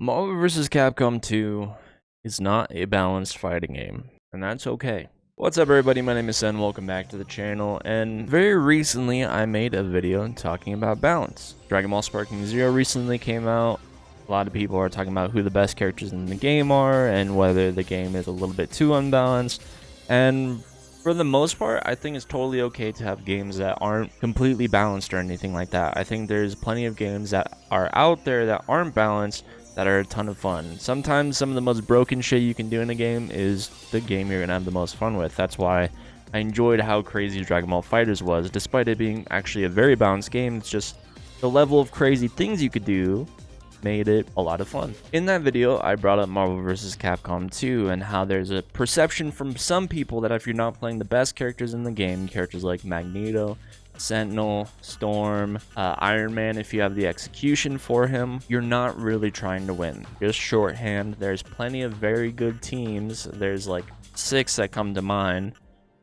Marvel vs. Capcom 2 is not a balanced fighting game, and that's okay. What's up everybody, my name is Sen, welcome back to the channel, and very recently I made a video talking about balance. Dragon Ball Sparking Zero recently came out. A lot of people are talking about who the best characters in the game are, and whether the game is a little bit too unbalanced, and for the most part, I think it's totally okay to have games that aren't completely balanced or anything like that. I think there's plenty of games that are out there that aren't balanced that are a ton of fun. Sometimes some of the most broken shit you can do in a game is the game you're gonna have the most fun with. That's why I enjoyed how crazy Dragon Ball FighterZ was. Despite it being actually a very balanced game, it's just the level of crazy things you could do made it a lot of fun. In that video, I brought up Marvel vs. Capcom 2 and how there's a perception from some people that if you're not playing the best characters in the game, characters like Magneto, Sentinel, Storm, Iron Man, if you have the execution for him, you're not really trying to win. Just shorthand. There's plenty of very good teams. There's like 6 that come to mind,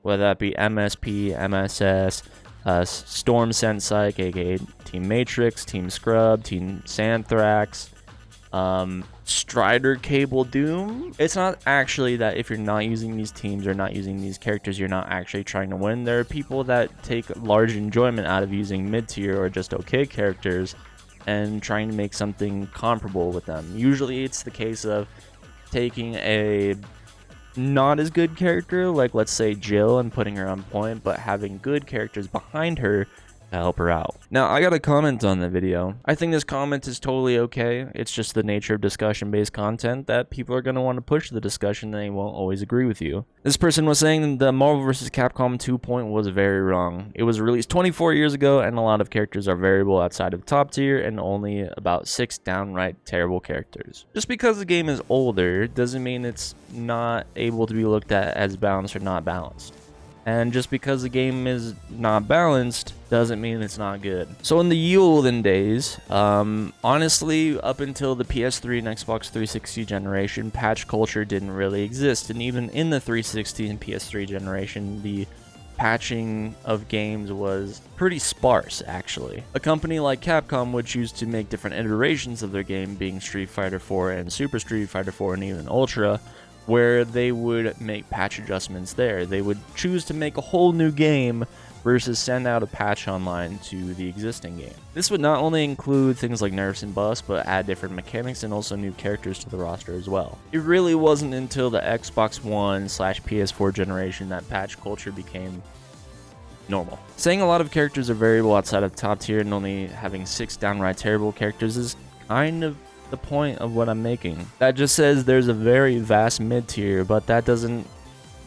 whether that be MSP, MSS, Storm Sensei, aka Team Matrix, Team Scrub, Team Santhrax, Strider, Cable, Doom. It's not actually that if you're not using these teams or not using these characters, you're not actually trying to win. There are people that take large enjoyment out of using mid-tier or just okay characters and trying to make something comparable with them. Usually it's the case of taking a not as good character, like let's say Jill, and putting her on point, but having good characters behind her to help her out. Now, I got a comment on the video. I think this comment is totally okay. It's just the nature of discussion-based content that people are going to want to push the discussion and they won't always agree with you. This person was saying the Marvel vs. Capcom 2 point was very wrong. It was released 24 years ago and a lot of characters are variable outside of top tier and only about 6 downright terrible characters. Just because the game is older doesn't mean it's not able to be looked at as balanced or not balanced. And just because the game is not balanced doesn't mean it's not good. So in the olden days, honestly, up until the PS3 and Xbox 360 generation, patch culture didn't really exist. And even in the 360 and PS3 generation, the patching of games was pretty sparse, actually. A company like Capcom would choose to make different iterations of their game, being Street Fighter 4 and Super Street Fighter 4 and even Ultra, where they would make patch adjustments there. They would choose to make a whole new game versus send out a patch online to the existing game. This would not only include things like nerfs and buffs, but add different mechanics and also new characters to the roster as well. It really wasn't until the Xbox One/PS4 generation that patch culture became normal. Saying a lot of characters are variable outside of top tier and only having 6 downright terrible characters is kind of the point of what I'm making. That just says there's a very vast mid-tier, but that doesn't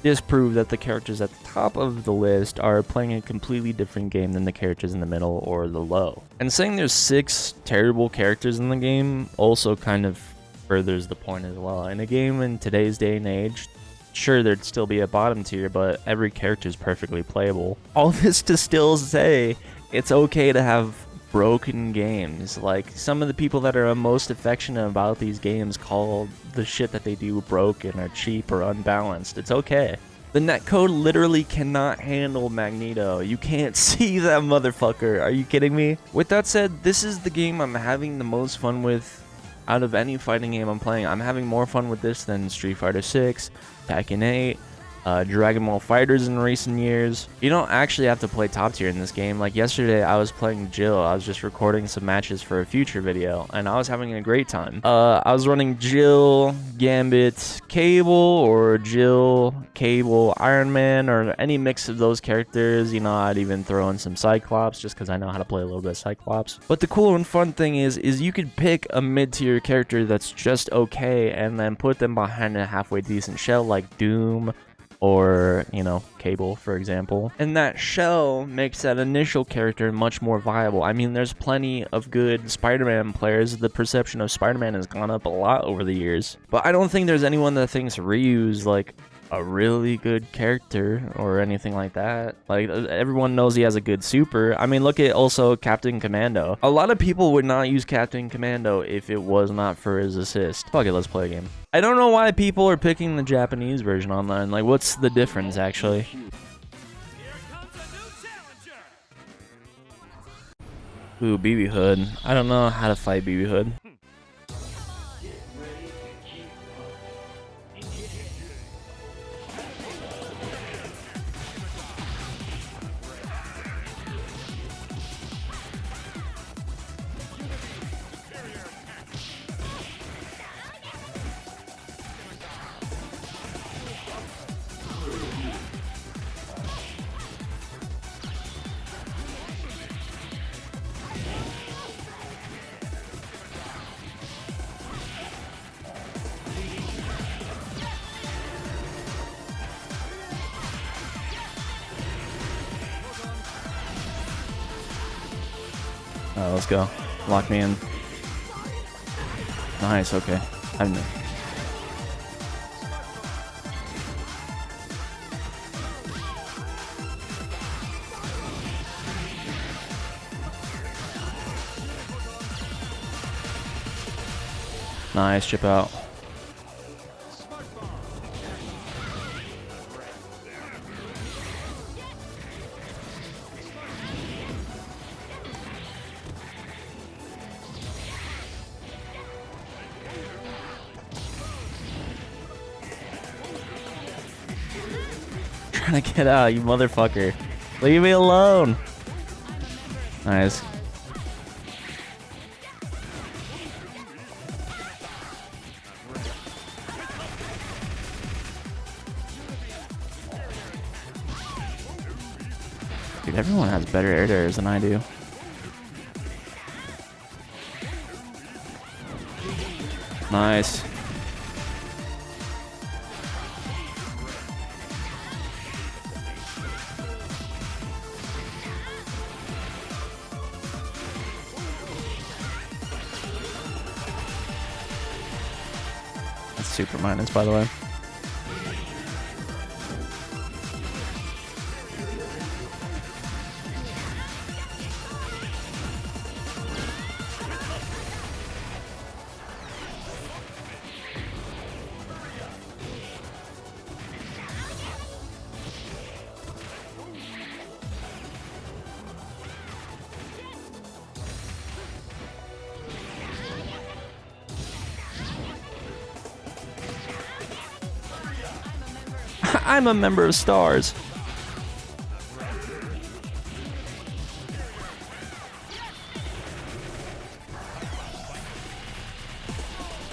disprove that the characters at the top of the list are playing a completely different game than the characters in the middle or the low. And saying there's 6 terrible characters in the game also kind of furthers the point as well. In a game in today's day and age, sure, there'd still be a bottom tier, but every character is perfectly playable. All this to still say it's okay to have broken games. Like, some of the people that are most affectionate about these games call the shit that they do broken or cheap or unbalanced. It's okay. The netcode literally cannot handle Magneto. You can't see that motherfucker. Are you kidding me? With that said, this is the game I'm having the most fun with out of any fighting game I'm playing. I'm having more fun with this than Street Fighter 6, Tekken 8, Dragon Ball FighterZ in recent years. You don't actually have to play top tier in this game. Like yesterday, I was playing Jill. I was just recording some matches for a future video, and I was having a great time. I was running Jill, Gambit, Cable, or Jill, Cable, Iron Man, or any mix of those characters. You know, I'd even throw in some Cyclops just because I know how to play a little bit of Cyclops. But the cool and fun thing is you could pick a mid-tier character that's just okay and then put them behind a halfway decent shell like Doom, or, you know, Cable, for example. And that shell makes that initial character much more viable. I mean, there's plenty of good Spider-Man players. The perception of Spider-Man has gone up a lot over the years. But I don't think there's anyone that thinks Ryu's, like, a really good character or anything like that. Like, everyone knows he has a good super. I mean, look at also Captain Commando. A lot of people would not use Captain Commando if it was not for his assist. Fuck it, let's play a game. I don't know why people are picking the Japanese version online. Like, what's the difference, actually? Ooh, BB Hood. I don't know how to fight BB Hood. Let's go. Lock me in. Nice, okay. I'm there. Nice, chip out. Trying to get out, you motherfucker. Leave me alone. Nice. Dude, everyone has better air dares than I do. Nice. That's super minus, by the way. I'm a member of Stars.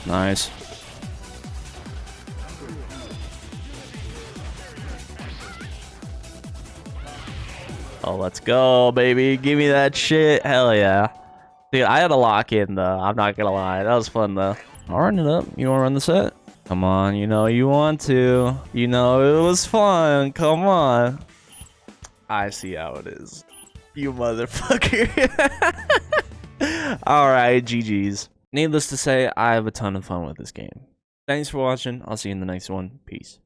Nice. Oh, let's go, baby. Give me that shit. Hell yeah. Dude, I had to lock in, though. I'm not gonna lie. That was fun, though. I'll run it up. You wanna run the set? Come on, you know you want to. You know it was fun. Come on. I see how it is. You motherfucker. Alright, GG's. Needless to say, I have a ton of fun with this game. Thanks for watching. I'll see you in the next one. Peace.